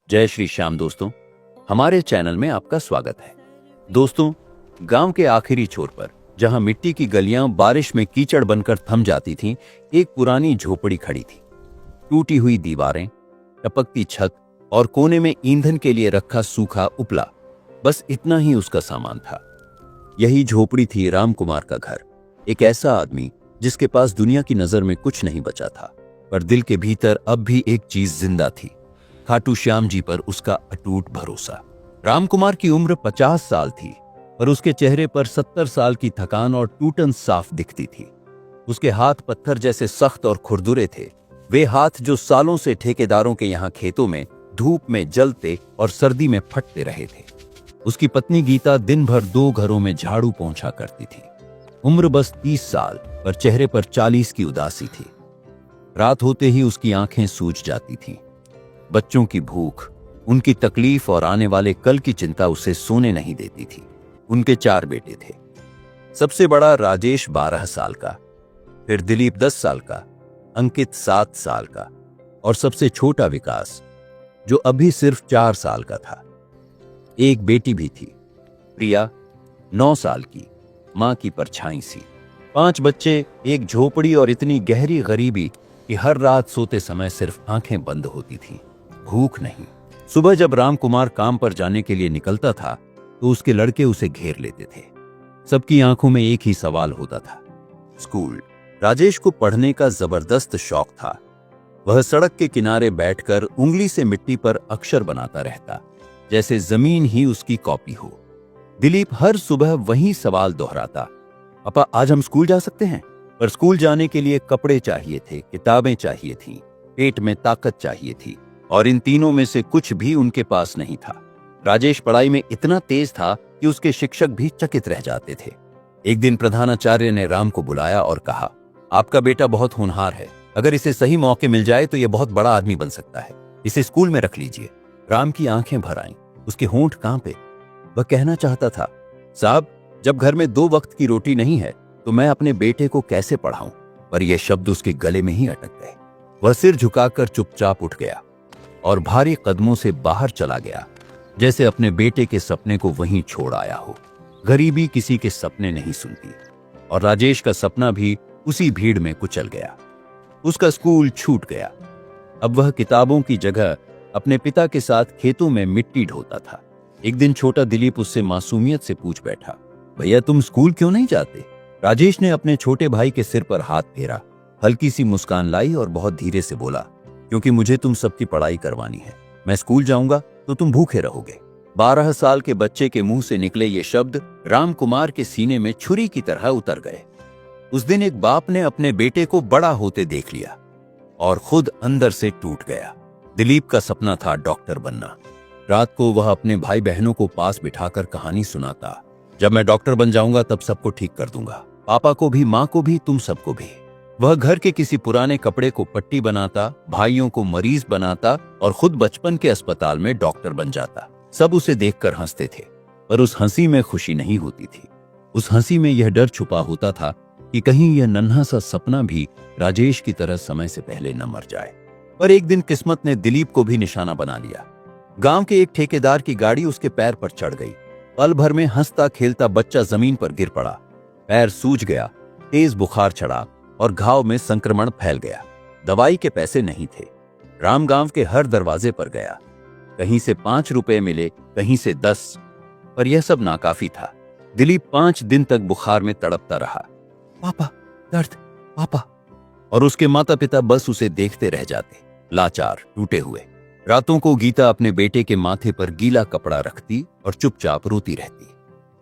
जय श्री श्याम दोस्तों, हमारे चैनल में आपका स्वागत है। दोस्तों, गांव के आखिरी छोर पर जहां मिट्टी की गलियां बारिश में कीचड़ बनकर थम जाती थीं, एक पुरानी झोपड़ी खड़ी थी। टूटी हुई दीवारें, टपकती छत और कोने में ईंधन के लिए रखा सूखा उपला, बस इतना ही उसका सामान था। यही झोपड़ी थी राम कुमार का घर। एक ऐसा आदमी जिसके पास दुनिया की नजर में कुछ नहीं बचा था, पर दिल के भीतर अब भी एक चीज जिंदा थी, खाटू श्याम जी पर उसका अटूट भरोसा। रामकुमार की उम्र 50 साल थी, पर उसके चेहरे पर 70 साल की थकान और टूटन साफ दिखती थी। उसके हाथ पत्थर जैसे सख्त और खुरदुरे थे, वे हाथ जो सालों से ठेकेदारों के यहाँ खेतों में धूप में जलते और सर्दी में फटते रहे थे। उसकी पत्नी गीता दिन भर 2 घरों में झाड़ू पोंछा करती थी। उम्र बस 30 साल, पर चेहरे पर 40 की उदासी थी। रात होते ही उसकी आंखें सूज जाती थीं। बच्चों की भूख, उनकी तकलीफ और आने वाले कल की चिंता उसे सोने नहीं देती थी। उनके 4 बेटे थे। सबसे बड़ा राजेश 12 साल का, फिर दिलीप 10 साल का, अंकित 7 साल का और सबसे छोटा विकास, जो अभी सिर्फ 4 साल का था। एक बेटी भी थी, प्रिया, 9 साल की, मां की परछाई सी। 5 बच्चे, एक झोपड़ी और इतनी गहरी गरीबी कि हर रात सोते समय सिर्फ आंखें बंद होती थीं। भूख नहीं। सुबह जब रामकुमार काम पर जाने के लिए निकलता था तो उसके लड़के उसे घेर लेते थे। सबकी आंखों में एक ही सवाल होता था, स्कूल। राजेश को पढ़ने का जबरदस्त शौक था। वह सड़क के किनारे बैठकर उंगली से मिट्टी पर अक्षर बनाता रहता, जैसे जमीन ही उसकी कॉपी हो। दिलीप हर सुबह वही सवाल दोहराता, पापा आज हम स्कूल जा सकते हैं? पर स्कूल जाने के लिए कपड़े चाहिए थे, किताबें चाहिए थी, पेट में ताकत चाहिए थी, और इन तीनों में से कुछ भी उनके पास नहीं था। राजेश पढ़ाई में इतना तेज था कि उसके शिक्षक भी चकित रह जाते थे। एक दिन प्रधानाचार्य ने राम को बुलाया और कहा, आपका बेटा बहुत होनहार है, अगर इसे सही मौके मिल जाए तो यह बहुत बड़ा आदमी बन सकता है, इसे स्कूल में रख लीजिए। राम की आंखें भर आईं, उसके होंठ कांपे। वह कहना चाहता था, साहब, जब घर में 2 वक्त की रोटी नहीं है तो मैं अपने बेटे को कैसे पढ़ाऊं? पर यह शब्द उसके गले में ही अटक गए। वह सिर झुकाकर चुपचाप उठ गया और भारी कदमों से बाहर चला गया, जैसे अपने बेटे के सपने को वहीं छोड़ आया हो। गरीबी किसी के सपने नहीं सुनती, और राजेश का सपना भी उसी भीड़ में कुचल गया। उसका स्कूल छूट गया। अब वह किताबों की जगह अपने पिता के साथ खेतों में मिट्टी ढोता था। एक दिन छोटा दिलीप उससे मासूमियत से पूछ बैठा, भैया तुम स्कूल क्यों नहीं जाते? राजेश ने अपने छोटे भाई के सिर पर हाथ फेरा, हल्की सी मुस्कान लाई और बहुत धीरे से बोला, क्योंकि मुझे तुम सबकी पढ़ाई करवानी है। मैं स्कूल जाऊंगा तो तुम भूखे रहोगे। 12 साल के बच्चे के मुंह से निकले ये शब्द रामकुमार के सीने में छुरी की तरह उतर गए। उस दिन एक बाप ने अपने बेटे को बड़ा होते देख लिया और खुद अंदर से टूट गया। दिलीप का सपना था डॉक्टर बनना। रात को वह अपने भाई बहनों को पास बिठाकर कहानी सुनाता, जब मैं डॉक्टर बन जाऊंगा तब सबको ठीक कर दूंगा, पापा को भी, माँ को भी, तुम सबको भी। वह घर के किसी पुराने कपड़े को पट्टी बनाता, भाइयों को मरीज बनाता और खुद बचपन के अस्पताल में डॉक्टर बन जाता। सब उसे देखकर हंसते थे, पर उस हंसी में खुशी नहीं होती थी। उस हंसी में यह डर छुपा होता था कि कहीं यह नन्हा सा सपना भी राजेश की तरह समय से पहले न मर जाए। पर एक दिन किस्मत ने दिलीप को भी निशाना बना लिया। गांव के एक ठेकेदार की गाड़ी उसके पैर पर चढ़ गई। पल भर में हंसता खेलता बच्चा जमीन पर गिर पड़ा। पैर सूज गया, तेज बुखार चढ़ा और घाव में संक्रमण फैल गया। दवाई के पैसे नहीं थे। राम गांव के हर दरवाजे पर गया। कहीं से 5 रुपए मिले, कहीं से 10, पर यह सब नाकाफी था। दिलीप 5 दिन तक बुखार में तड़पता रहा। पापा, दर्द, पापा। और उसके माता पिता बस उसे देखते रह जाते, लाचार, टूटे हुए। रातों को गीता अपने बेटे के माथे पर गीला कपड़ा रखती और चुपचाप रोती रहती।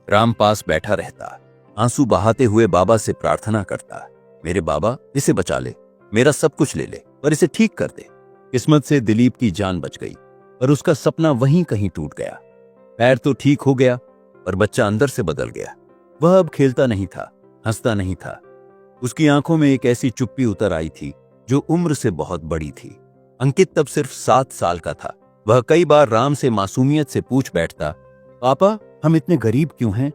राम पास बैठा रहता, आंसू बहाते हुए बाबा से प्रार्थना करता, मेरे बाबा, इसे बचा ले, मेरा सब कुछ ले ले, पर इसे ठीक कर दे। किस्मत से दिलीप की जान बच गई, पर उसका सपना वहीं कहीं टूट गया। पैर तो ठीक हो गया, पर बच्चा अंदर से बदल गया। वह अब खेलता नहीं था, हंसता नहीं था। उसकी आंखों में एक ऐसी चुप्पी उतर आई थी जो उम्र से बहुत बड़ी थी। अंकित तब सिर्फ 7 साल का था। वह कई बार राम से मासूमियत से पूछ बैठता, पापा, हम इतने गरीब क्यों हैं?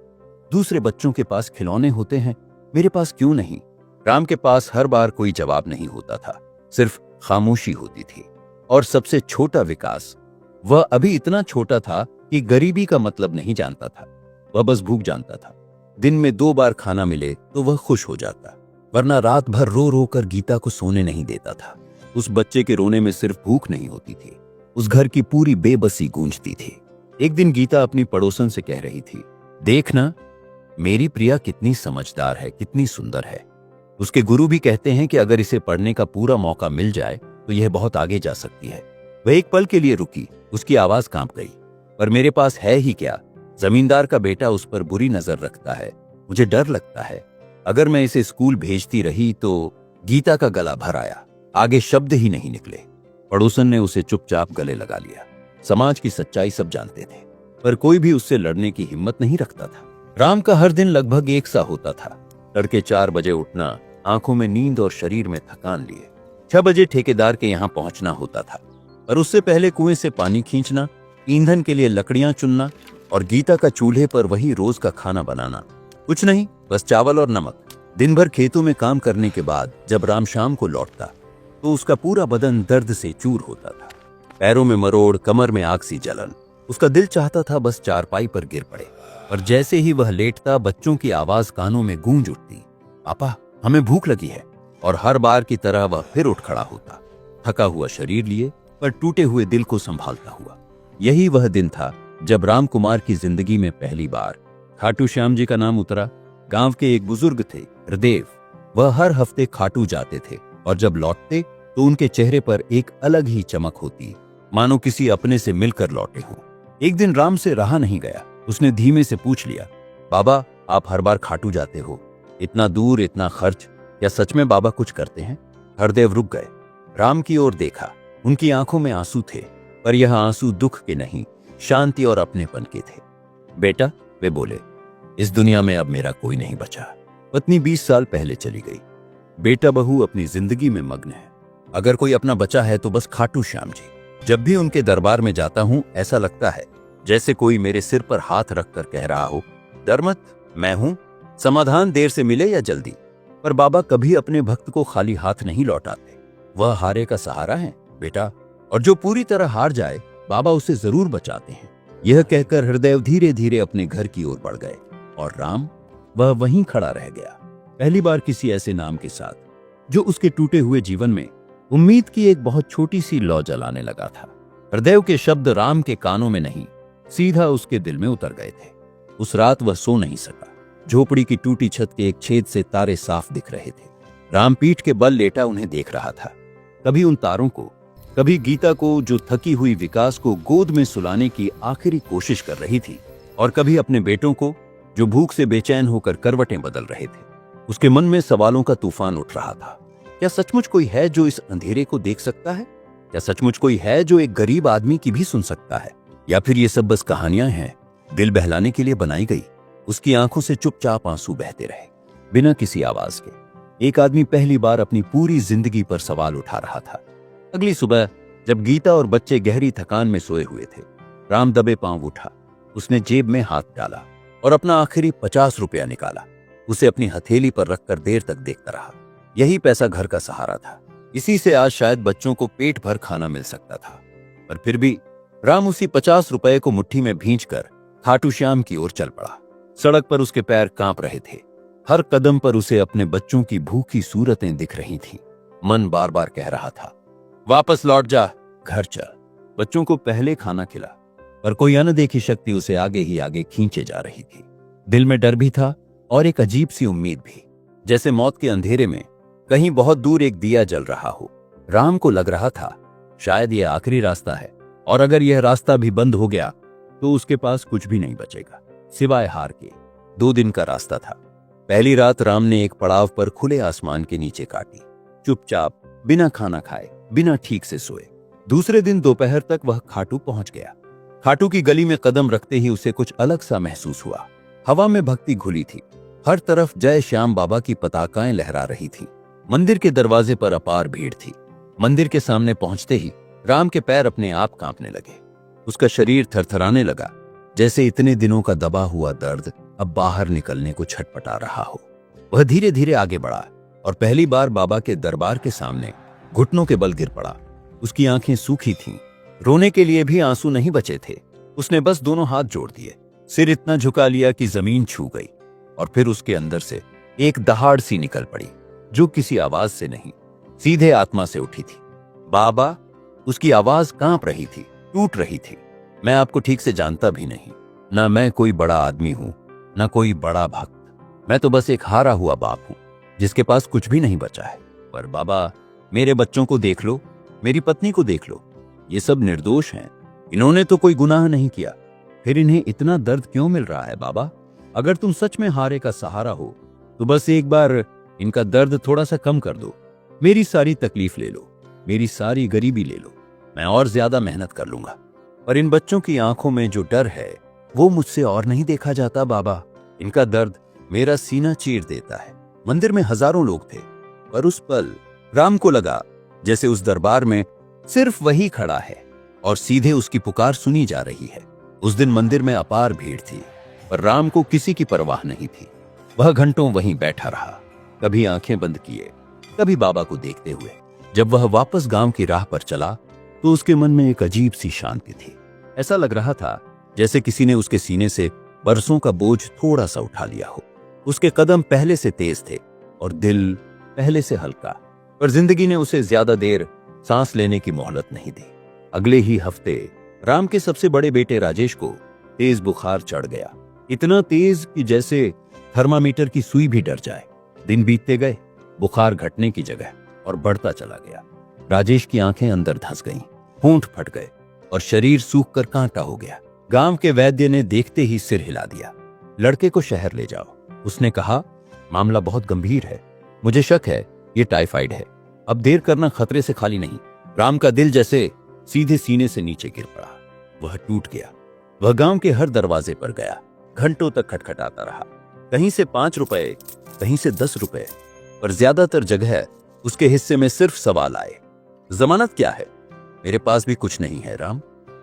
दूसरे बच्चों के पास खिलौने होते हैं, मेरे पास क्यों नहीं? राम के पास हर बार कोई जवाब नहीं होता था, सिर्फ खामोशी होती थी। और सबसे छोटा विकास, वह अभी इतना छोटा था कि गरीबी का मतलब नहीं जानता था। वह बस भूख जानता था। दिन में 2 बार खाना मिले तो वह खुश हो जाता, वरना रात भर रो रो कर गीता को सोने नहीं देता था। उस बच्चे के रोने में सिर्फ भूख नहीं होती थी, उस घर की पूरी बेबसी गूंजती थी। एक दिन गीता अपनी पड़ोसन से कह रही थी, देखना मेरी प्रिया कितनी समझदार है, कितनी सुंदर है। उसके गुरु भी कहते हैं कि अगर इसे पढ़ने का पूरा मौका मिल जाए तो यह बहुत आगे जा सकती है। वह एक पल के लिए रुकी, उसकी आवाज कांप गई। पर मेरे पास है ही क्या, जमींदार का बेटा उस पर बुरी नजर रखता है, मुझे डर लगता है। अगर मैं इसे स्कूल भेजती रही तो। गीता का गला भर आया, आगे शब्द ही नहीं निकले। पड़ोसन ने उसे चुपचाप गले लगा लिया। समाज की सच्चाई सब जानते थे, पर कोई भी उससे लड़ने की हिम्मत नहीं रखता था। राम का हर दिन लगभग एक सा होता था। तड़के 4 बजे उठना, आंखों में नींद और शरीर में थकान लिए। 6 बजे ठेकेदार के यहाँ पहुंचना होता था, पर उससे पहले कुएं से पानी खींचना, ईंधन के लिए लकड़ियां चुनना और गीता का चूल्हे पर वही रोज का खाना बनाना। कुछ नहीं, बस चावल और नमक। दिन भर खेतों में काम करने के बाद जब राम शाम को लौटता तो उसका पूरा बदन दर्द से चूर होता था। पैरों में मरोड़, कमर में आग सी जलन। उसका दिल चाहता था बस चारपाई पर गिर पड़े, पर जैसे ही वह लेटता बच्चों की आवाज कानों में गूंज उठती, पापा हमें भूख लगी है। और हर बार की तरह वह फिर उठ खड़ा होता, थका हुआ शरीर लिए पर टूटे हुए दिल को संभालता हुआ। यही वह दिन था जब राम कुमार की जिंदगी में पहली बार खाटू श्याम जी का नाम उतरा। गांव के एक बुजुर्ग थे, हरदेव। वह हर हफ्ते खाटू जाते थे और जब लौटते तो उनके चेहरे पर एक अलग ही चमक होती, मानो किसी अपने से मिलकर लौटे हों। एक दिन राम से रहा नहीं गया, उसने धीमे से पूछ लिया, बाबा आप हर बार खाटू जाते हो, इतना दूर, इतना खर्च, क्या सच में बाबा कुछ करते हैं? हरदेव रुक गए, राम की ओर देखा। उनकी आंखों में आंसू थे, पर यह आंसू दुख के नहीं, शांति और अपनेपन के थे। बेटा, वे बोले, इस दुनिया में अब मेरा कोई नहीं बचा। पत्नी 20 साल पहले चली गई, बेटा बहू अपनी जिंदगी में मग्न है। अगर कोई अपना बचा है तो बस खाटू श्याम जी। जब भी उनके दरबार में जाता हूं ऐसा लगता है जैसे कोई मेरे सिर पर हाथ रखकर कह रहा हो, डर मत, मैं हूं, समाधान देर से मिले या जल्दी। पर बाबा कभी अपने भक्त को खाली हाथ नहीं लौटाते। वह हारे का सहारा है बेटा, और जो पूरी तरह हार जाए बाबा उसे जरूर बचाते हैं। यह कहकर हरदेव धीरे धीरे अपने घर की ओर बढ़ गए और राम, वह वहीं खड़ा रह गया, पहली बार किसी ऐसे नाम के साथ जो उसके टूटे हुए जीवन में उम्मीद की एक बहुत छोटी सी लौ जलाने लगा था। हरदेव के शब्द राम के कानों में नहीं, सीधा उसके दिल में उतर गए थे। उस रात वह सो नहीं सका। झोपड़ी की टूटी छत के एक छेद से तारे साफ दिख रहे थे। राम पीठ के बल लेटा उन्हें देख रहा था, कभी उन तारों को, कभी गीता को जो थकी हुई विकास को गोद में सुलाने की आखिरी कोशिश कर रही थी, और कभी अपने बेटों को जो भूख से बेचैन होकर करवटें बदल रहे थे। उसके मन में सवालों का तूफान उठ रहा था। क्या सचमुच कोई है जो इस अंधेरे को देख सकता है? क्या सचमुच कोई है जो एक गरीब आदमी की भी सुन सकता है? या फिर ये सब बस कहानियां हैं, दिल बहलाने के लिए बनाई गई? उसकी आंखों से चुपचाप आंसू बहते रहे, बिना किसी आवाज के। एक आदमी पहली बार अपनी पूरी जिंदगी पर सवाल उठा रहा था। अगली सुबह जब गीता और बच्चे गहरी थकान में सोए हुए थे, राम दबे पांव उठा। उसने जेब में हाथ डाला और अपना आखिरी 50 रुपया निकाला। उसे अपनी हथेली पर रखकर देर तक देखता रहा। यही पैसा घर का सहारा था। इसी से आज शायद बच्चों को पेट भर खाना मिल सकता था। पर फिर भी राम उसी 50 रुपए को मुट्ठी में भींचकर खाटू श्याम की ओर चल पड़ा। सड़क पर उसके पैर कांप रहे थे। हर कदम पर उसे अपने बच्चों की भूखी सूरतें दिख रही थीं। मन बार बार कह रहा था, वापस लौट जा, घर चल, बच्चों को पहले खाना खिला। पर कोई अनदेखी शक्ति उसे आगे ही आगे खींचे जा रही थी। दिल में डर भी था और एक अजीब सी उम्मीद भी, जैसे मौत के अंधेरे में कहीं बहुत दूर एक दिया जल रहा हो। राम को लग रहा था शायद यह आखिरी रास्ता है, और अगर यह रास्ता भी बंद हो गया तो उसके पास कुछ भी नहीं बचेगा सिवाय हार के। 2 दिन का रास्ता था। पहली रात राम ने एक पड़ाव पर खुले आसमान के नीचे काटी, चुपचाप, बिना खाना खाए, बिना ठीक से सोए। दूसरे दिन दोपहर तक वह खाटू पहुंच गया। खाटू की गली में कदम रखते ही उसे कुछ अलग सा महसूस हुआ। हवा में भक्ति घुली थी। हर तरफ जय श्याम बाबा की पताकाएं लहरा रही थी। मंदिर के दरवाजे पर अपार भीड़ थी। मंदिर के सामने पहुंचते ही राम के पैर अपने आप कांपने लगे। उसका शरीर थरथराने लगा, जैसे इतने दिनों का दबा हुआ दर्द अब बाहर निकलने को छटपटा रहा हो। वह धीरे धीरे आगे बढ़ा और पहली बार बाबा के दरबार के सामने घुटनों के बल गिर पड़ा। उसकी आंखें सूखी थीं, रोने के लिए भी आंसू नहीं बचे थे। उसने बस दोनों हाथ जोड़ दिए, सिर इतना झुका लिया कि जमीन छू गई, और फिर उसके अंदर से एक दहाड़ सी निकल पड़ी, जो किसी आवाज से नहीं, सीधे आत्मा से उठी थी। बाबा। उसकी आवाज कांप रही थी, टूट रही थी। मैं आपको ठीक से जानता भी नहीं, ना मैं कोई बड़ा आदमी हूं, ना कोई बड़ा भक्त। मैं तो बस एक हारा हुआ बाप हूं, जिसके पास कुछ भी नहीं बचा है। पर बाबा, मेरे बच्चों को देख लो, मेरी पत्नी को देख लो, ये सब निर्दोष हैं। इन्होंने तो कोई गुनाह नहीं किया, फिर इन्हें इतना दर्द क्यों मिल रहा है? बाबा, अगर तुम सच में हारे का सहारा हो तो बस एक बार इनका दर्द थोड़ा सा कम कर दो। मेरी सारी तकलीफ ले लो, मेरी सारी गरीबी ले लो, मैं और ज्यादा मेहनत कर लूंगा। पर इन बच्चों की आंखों में जो डर है वो मुझसे और नहीं देखा जाता बाबा। इनका दर्द मेरा सीना चीर देता है। मंदिर में हजारों लोग थे, पर उस पल राम को लगा जैसे उस दरबार में सिर्फ वही खड़ा है और सीधे उसकी पुकार सुनी जा रही है। उस दिन मंदिर में अपार भीड़ थी, पर राम को किसी की परवाह नहीं थी। वह घंटों वहीं बैठा रहा, कभी आंखें बंद किए, कभी बाबा को देखते हुए। जब वह वापस गांव की राह पर चला तो उसके मन में एक अजीब सी शांति थी। ऐसा लग रहा था जैसे किसी ने उसके सीने से बरसों का बोझ थोड़ा सा उठा लिया हो। उसके कदम पहले से तेज थे और दिल पहले से हल्का, पर जिंदगी ने उसे ज्यादा देर सांस लेने की मोहलत नहीं दी। अगले ही हफ्ते राम के सबसे बड़े बेटे राजेश को तेज बुखार चढ़ गया, इतना तेज कि जैसे थर्मामीटर की सुई भी डर जाए। दिन बीतते गए, बुखार घटने की जगह और बढ़ता चला गया। राजेश की आंखें अंदर धंस गईं, होंठ फट गए और शरीर सूख कर कांटा हो गया। गांव के वैद्य ने देखते ही सिर हिला दिया। लड़के को शहर ले जाओ, उसने कहा। मामला बहुत गंभीर है, मुझे शक है ये टाइफाइड है। अब देर करना खतरे से खाली नहीं। राम का दिल जैसे सीधे सीने से नीचे गिर पड़ा, वह टूट गया। वह गांव के हर दरवाजे पर गया, घंटों तक खटखटाता रहा। कहीं से 5 रुपए, कहीं से 10 रुपए, पर ज्यादातर जगह उसके हिस्से में सिर्फ सवाल आए। जमानत क्या है? मेरे पास भी कुछ नहीं है राम।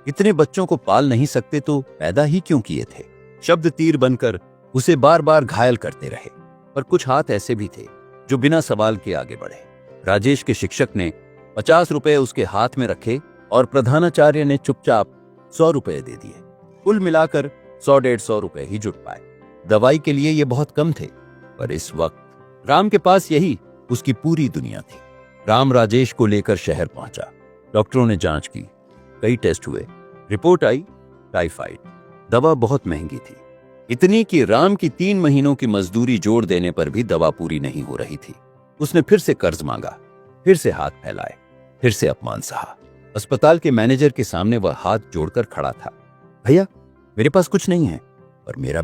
इतने बच्चों को पाल नहीं सकते तो पैदा ही क्यों किए थे? शब्द तीर बनकर उसे बार बार घायल करते रहे, पर कुछ हाथ ऐसे भी थे जो बिना सवाल के आगे बढ़े। राजेश के शिक्षक ने 50 रुपए उसके हाथ में रखे और प्रधानाचार्य ने चुपचाप 100 रुपए दे दिए। कुल मिलाकर 100-150 रुपए ही जुट पाए। दवाई के लिए ये बहुत कम थे, पर इस वक्त राम के पास यही उसकी पूरी दुनिया थी। राम राजेश को लेकर शहर पहुंचा। डॉक्टरों ने जांच की, कई टेस्ट हुए, रिपोर्ट आई टाइफाइड। दवा बहुत महंगी थी, इतनी कि राम की 3 महीनों की मजदूरी जोड़ देने पर भी दवा पूरी नहीं हो रही थी। उसने फिर से कर्ज मांगा, फिर से हाथ फैलाए, फिर से अपमान सहा। अस्पताल के मैनेजर के सामने वह हाथ जोड़कर खड़ा था। भैया, मेरे पास कुछ नहीं है, पर मेरा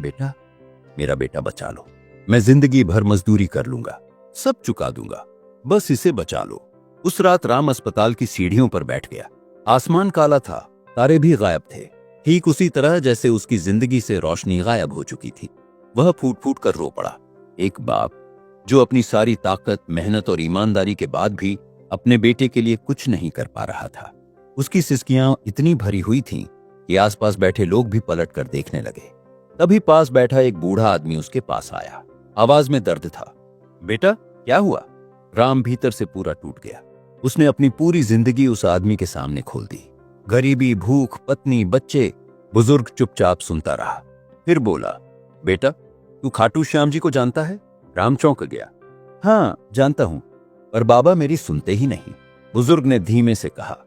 बेटा बचा लो। मैं जिंदगी भर मजदूरी कर लूंगा, सब चुका दूंगा, बस इसे बचा लो। उस रात राम अस्पताल की सीढ़ियों पर बैठ गया। आसमान काला था, तारे भी गायब थे, ठीक उसी तरह जैसे उसकी जिंदगी से रोशनी गायब हो चुकी थी। वह फूट फूट कर रो पड़ा। एक बाप जो अपनी सारी ताकत, मेहनत और ईमानदारी के बाद भी अपने बेटे के लिए कुछ नहीं कर पा रहा था। उसकी सिसकियां इतनी भरी हुई थीं कि आसपास बैठे लोग भी पलट कर देखने लगे। तभी पास बैठा एक बूढ़ा आदमी उसके पास आया। आवाज में दर्द था। बेटा, क्या हुआ? राम भीतर से पूरा टूट गया। उसने अपनी पूरी जिंदगी उस आदमी के सामने खोल दी। गरीबी, भूख, पत्नी, बच्चे। बुजुर्ग चुपचाप सुनता रहा, फिर बोला, बेटा, तू खाटू श्याम जी को जानता है? राम चौंक गया। हाँ, जानता हूं, पर बाबा मेरी सुनते ही नहीं। बुजुर्ग ने धीमे से कहा,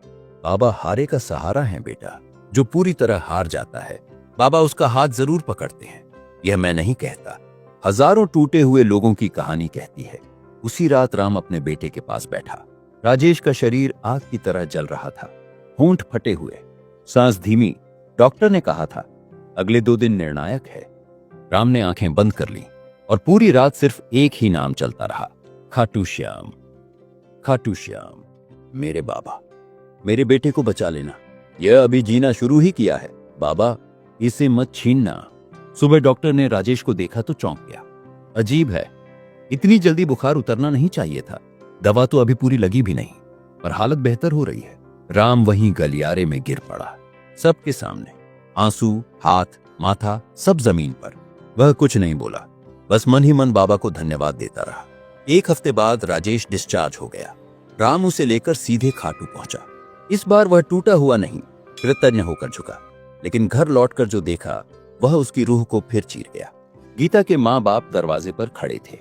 बाबा हारे का सहारा है बेटा। जो पूरी तरह हार जाता है, बाबा उसका हाथ जरूर पकड़ते हैं। यह मैं नहीं कहता, हजारों टूटे हुए लोगों की कहानी कहती है। उसी रात राम अपने बेटे के पास बैठा। राजेश का शरीर आग की तरह जल रहा था, होंठ फटे हुए, सांस धीमी। डॉक्टर ने कहा था, अगले 2 दिन निर्णायक है। राम ने आंखें बंद कर ली और पूरी रात सिर्फ एक ही नाम चलता रहा, खाटू श्याम, खाटू श्याम। मेरे बाबा, मेरे बेटे को बचा लेना, यह अभी जीना शुरू ही किया है। बाबा, इसे मत छीनना। सुबह डॉक्टर ने राजेश को देखा तो चौंक गया। अजीब है, इतनी जल्दी बुखार उतरना नहीं चाहिए था। दवा तो अभी पूरी लगी भी नहीं, पर हालत बेहतर हो रही है। राम वहीं गलियारे में गिर पड़ा, सबके सामने, आंसू, हाथ, माथा सब जमीन पर। वह कुछ नहीं बोला, बस मन ही मन बाबा को धन्यवाद देता रहा। 1 हफ्ते बाद राजेश डिस्चार्ज हो गया। राम उसे लेकर सीधे खाटू पहुंचा। इस बार वह टूटा हुआ नहीं, कृतज्ञ होकर झुका, लेकिन घर लौटकर जो देखा वह उसकी रूह को फिर चीर गया। गीता के माँ बाप दरवाजे पर खड़े थे।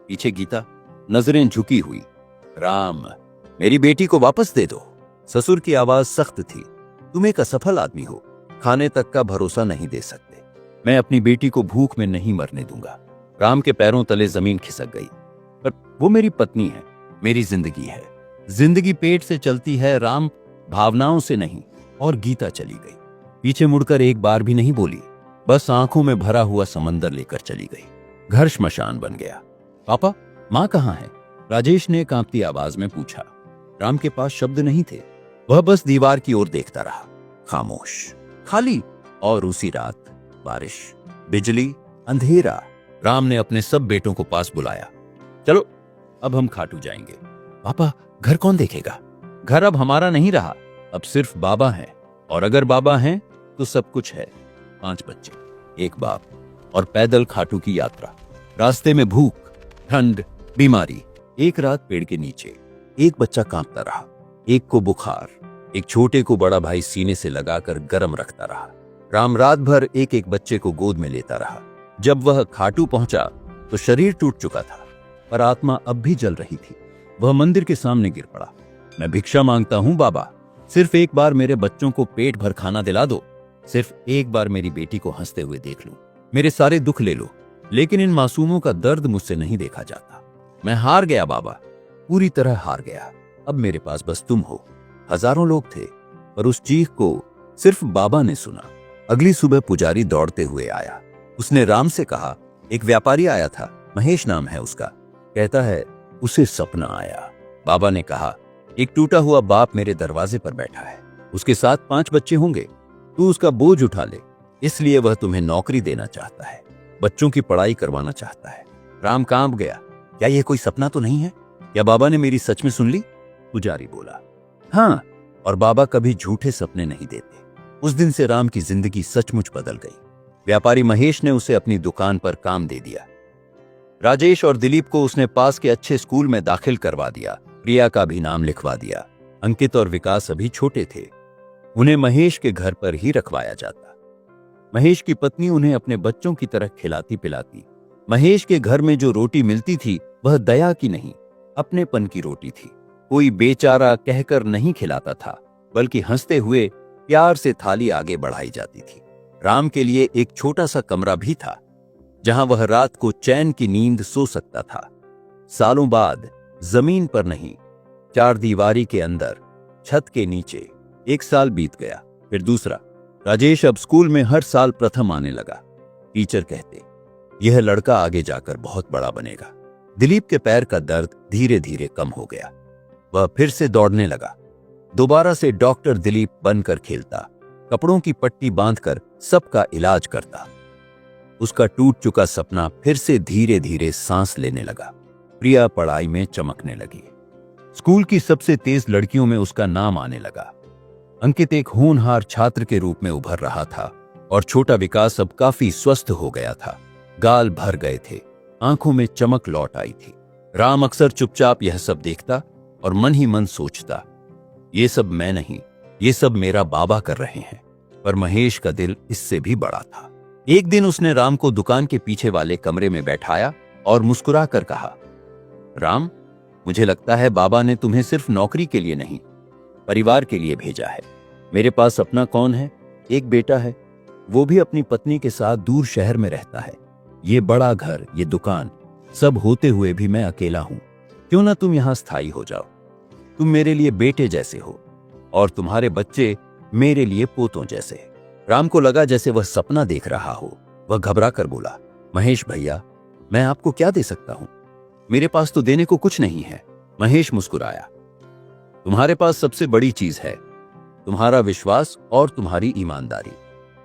पीछे गीता, नजरें झुकी हुई। राम, मेरी बेटी को वापस दे दो। ससुर की आवाज सख्त थी। तुम एक असफल आदमी हो, खाने तक का भरोसा नहीं दे सकते। मैं अपनी बेटी को भूख में नहीं मरने दूंगा। राम के पैरों तले जमीन खिसक गई। पर वो मेरी पत्नी है, मेरी जिंदगी है। जिंदगी पेट से चलती है राम, भावनाओं से नहीं। और गीता चली गई। पीछे मुड़कर एक बार भी नहीं बोली, बस आंखों में भरा हुआ समंदर लेकर चली गई। घर श्मशान बन गया। पापा, माँ कहाँ है? राजेश ने कांपती आवाज में पूछा। राम के पास शब्द नहीं थे। वह बस दीवार की ओर देखता रहा, खामोश, खाली। और उसी रात बारिश, बिजली, अंधेरा। राम ने अपने सब बेटों को पास बुलाया। चलो, अब हम खाटू जाएंगे। पापा, घर कौन देखेगा? घर अब हमारा नहीं रहा, अब सिर्फ बाबा हैं। और अगर बाबा हैं तो सब कुछ है। 5 बच्चे, एक बाप, और पैदल खाटू की यात्रा। रास्ते में भूख, ठंड, बीमारी। एक रात पेड़ के नीचे एक बच्चा कांपता रहा। एक को बुखार, एक छोटे को बड़ा भाई सीने से लगाकर गर्म रखता रहा। राम रात भर एक एक बच्चे को गोद में लेता रहा। जब वह खाटू पहुंचा तो शरीर टूट चुका था, पर आत्मा अब भी जल रही थी। वह मंदिर के सामने गिर पड़ा। मैं भिक्षा मांगता हूं बाबा, सिर्फ एक बार मेरे बच्चों को पेट भर खाना दिला दो। सिर्फ एक बार मेरी बेटी को हंसते हुए देख लो। मेरे सारे दुख ले लो, लेकिन इन मासूमों का दर्द मुझसे नहीं देखा जाता। मैं हार गया बाबा, पूरी तरह हार गया। अब मेरे पास बस तुम हो। हजारों लोग थे, पर उस चीख को सिर्फ बाबा ने सुना। अगली सुबह पुजारी दौड़ते हुए आया। उसने राम से कहा, एक व्यापारी आया था, महेश नाम है उसका, कहता है उसे सपना आया। बाबा ने कहा, एक टूटा हुआ बाप मेरे दरवाजे पर बैठा है, उसके साथ 5 बच्चे होंगे। तू उसका बोझ उठा ले, इसलिए वह तुम्हें नौकरी देना चाहता है, बच्चों की पढ़ाई करवाना चाहता है। राम कांप गया। क्या यह कोई सपना तो नहीं है? क्या बाबा ने मेरी सच में सुन ली? पुजारी बोला, हाँ, और बाबा कभी झूठे सपने नहीं देते। उस दिन से राम की जिंदगी सचमुच बदल गई। व्यापारी महेश ने उसे अपनी दुकान पर काम दे दिया। राजेश और दिलीप को उसने पास के अच्छे स्कूल में दाखिल करवा दिया। प्रिया का भी नाम लिखवा दिया। अंकित और विकास अभी छोटे थे, उन्हें महेश के घर पर ही रखवाया जाता। महेश की पत्नी उन्हें अपने बच्चों की तरह खिलाती पिलाती। महेश के घर में जो रोटी मिलती थी वह दया की नहीं, अपनेपन की रोटी थी। कोई बेचारा कहकर नहीं खिलाता था, बल्कि हंसते हुए प्यार से थाली आगे बढ़ाई जाती थी। राम के लिए एक छोटा सा कमरा भी था, जहां वह रात को चैन की नींद सो सकता था। सालों बाद जमीन पर नहीं, 4 दीवारी के अंदर, छत के नीचे। 1 साल बीत गया, फिर दूसरा। राजेश अब स्कूल में हर साल प्रथम आने लगा। टीचर कहते, यह लड़का आगे जाकर बहुत बड़ा बनेगा। दिलीप के पैर का दर्द धीरे धीरे कम हो गया। वह फिर से दौड़ने लगा। दोबारा से डॉक्टर दिलीप बनकर खेलता, कपड़ों की पट्टी बांधकर सबका इलाज करता। उसका टूट चुका सपना फिर से धीरे धीरे सांस लेने लगा। प्रिया पढ़ाई में चमकने लगी। स्कूल की सबसे तेज लड़कियों में उसका नाम आने लगा। अंकित एक होनहार छात्र के रूप में उभर रहा था, और छोटा विकास अब काफी स्वस्थ हो गया था। गाल भर गए थे, आंखों में चमक लौट आई थी। राम अक्सर चुपचाप यह सब देखता और मन ही मन सोचता, ये सब मैं नहीं, ये सब मेरा बाबा कर रहे हैं। पर महेश का दिल इससे भी बड़ा था। एक दिन उसने राम को दुकान के पीछे वाले कमरे में बैठाया और मुस्कुरा कर कहा, राम, मुझे लगता है बाबा ने तुम्हें सिर्फ नौकरी के लिए नहीं, परिवार के लिए भेजा है। मेरे पास अपना कौन है? एक बेटा है, वो भी अपनी पत्नी के साथ दूर शहर में रहता है। ये बड़ा घर, ये दुकान, सब होते हुए भी मैं अकेला हूं। क्यों ना तुम यहां स्थायी हो जाओ? तुम मेरे लिए बेटे जैसे हो, और तुम्हारे बच्चे मेरे लिए पोतों जैसे। राम को लगा जैसे वह सपना देख रहा हो। वह घबरा कर बोला, महेश भैया, मैं आपको क्या दे सकता हूं? मेरे पास तो देने को कुछ नहीं है। महेश मुस्कुराया, तुम्हारे पास सबसे बड़ी चीज है, तुम्हारा विश्वास और तुम्हारी ईमानदारी।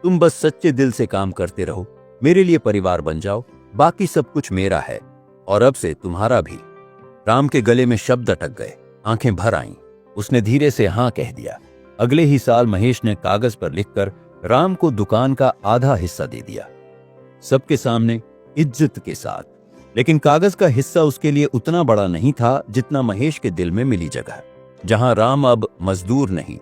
तुम बस सच्चे दिल से काम करते रहो, मेरे लिए परिवार बन जाओ, बाकी सब कुछ मेरा है, और अब से तुम्हारा भी। राम के गले में शब्द अटक गए, आंखें भर आईं। उसने धीरे से हां कह दिया। अगले ही साल महेश ने कागज पर लिखकर राम को दुकान का आधा हिस्सा दे दिया, सबके सामने, इज्जत के साथ। लेकिन कागज का हिस्सा उसके लिए उतना बड़ा नहीं था जितना महेश के दिल में मिली जगह, जहां राम अब मजदूर नहीं,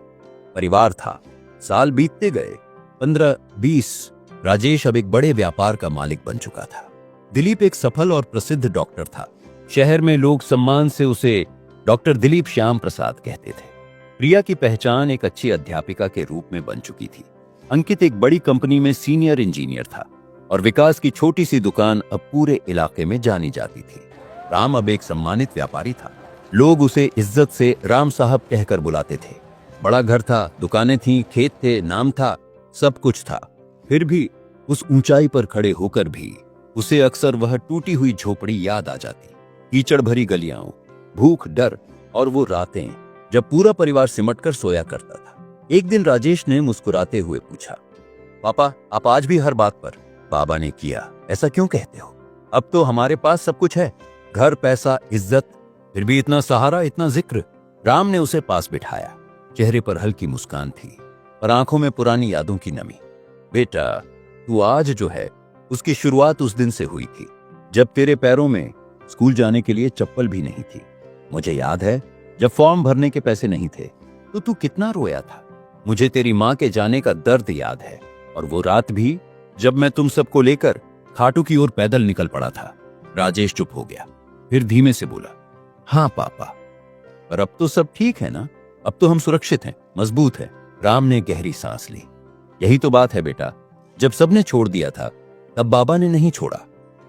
परिवार था। साल बीतते गए। 15-20। राजेश अब एक बड़े व्यापार का मालिक बन चुका था। दिलीप एक सफल और प्रसिद्ध डॉक्टर था। शहर में लोग सम्मान से उसे डॉक्टर दिलीप श्याम प्रसाद कहते थे। प्रिया की पहचान एक अच्छी अध्यापिका के रूप में बन चुकी थी। अंकित एक बड़ी कंपनी में सीनियर इंजीनियर था और विकास की छोटी सी दुकान अब पूरे इलाके में जानी जाती थी। राम अब एक सम्मानित व्यापारी था। लोग उसे इज्जत से राम साहब कहकर बुलाते थे। बड़ा घर था, दुकानें थीं, खेत थे, नाम था, सब कुछ था। फिर भी उस ऊंचाई पर खड़े होकर भी उसे अक्सर वह टूटी हुई झोपड़ी याद आ जाती। कीचड़ भरी गलियां, भूख, डर और वो रातें जब पूरा परिवार सिमटकर सोया करता था। एक दिन राजेश ने मुस्कुराते हुए पूछा, पापा आप आज भी हर बात पर? बाबा ने किया, ऐसा क्यों कहते हो? अब तो हमारे पास सब कुछ है, घर, पैसा, इज्जत, फिर भी इतना सहारा, इतना जिक्र। राम ने उसे पास बिठाया। चेहरे पर हल्की मुस्कान थी और आंखों में पुरानी यादों की नमी। बेटा, तू आज जो है उसकी शुरुआत उस दिन से हुई थी जब तेरे पैरों में स्कूल जाने के लिए चप्पल भी नहीं थी। मुझे याद है जब फॉर्म भरने के पैसे नहीं थे तो तू कितना रोया था। मुझे तेरी माँ के जाने का दर्द याद है, और वो रात भी जब मैं तुम सबको लेकर खाटू की ओर पैदल निकल पड़ा था। राजेश चुप हो गया, फिर धीमे से बोला, हाँ पापा, पर अब तो सब ठीक है ना? अब तो हम सुरक्षित हैं, मजबूत हैं। राम ने गहरी सांस ली। यही तो बात है बेटा, जब सबने छोड़ दिया था तब बाबा ने नहीं छोड़ा।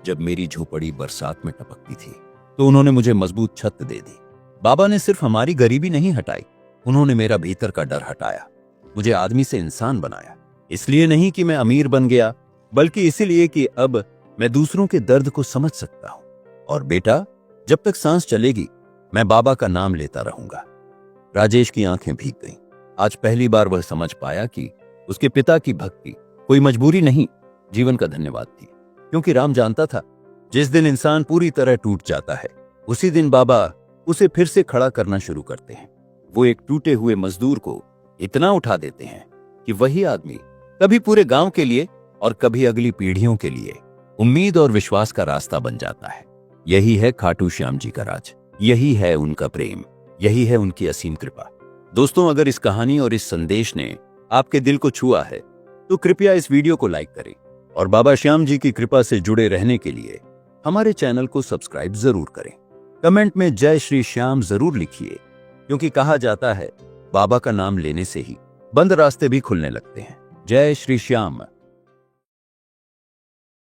जब मेरी झोपड़ी बरसात में टपकती थी तो उन्होंने मुझे मजबूत छत दे दी। बाबा ने सिर्फ हमारी गरीबी नहीं हटाई, उन्होंने मेरा भीतर का डर हटाया, मुझे आदमी से इंसान बनाया। इसलिए नहीं कि मैं अमीर बन गया, बल्कि इसीलिए कि अब मैं दूसरों के दर्द को समझ सकता हूं। और बेटा, जब तक सांस चलेगी मैं बाबा का नाम लेता रहूंगा। राजेश की आंखें भीग गईं। आज पहली बार वह समझ पाया कि उसके पिता की भक्ति कोई मजबूरी नहीं, जीवन का धन्यवाद थी। क्योंकि राम जानता था, जिस दिन इंसान पूरी तरह टूट जाता है उसी दिन बाबा उसे फिर से खड़ा करना शुरू करते हैं। वो एक टूटे हुए मजदूर को इतना उठा देते हैं कि वही आदमी कभी पूरे गांव के लिए और कभी अगली पीढ़ियों के लिए उम्मीद और विश्वास का रास्ता बन जाता है। यही है खाटू श्याम जी का राज, यही है उनका प्रेम, यही है उनकी असीम कृपा। दोस्तों, अगर इस कहानी और इस संदेश ने आपके दिल को छुआ है तो कृपया इस वीडियो को लाइक करें और बाबा श्याम जी की कृपा से जुड़े रहने के लिए हमारे चैनल को सब्सक्राइब जरूर करें। कमेंट में जय श्री श्याम जरूर लिखिए, क्योंकि कहा जाता है बाबा का नाम लेने से ही बंद रास्ते भी खुलने लगते हैं। जय श्री श्याम।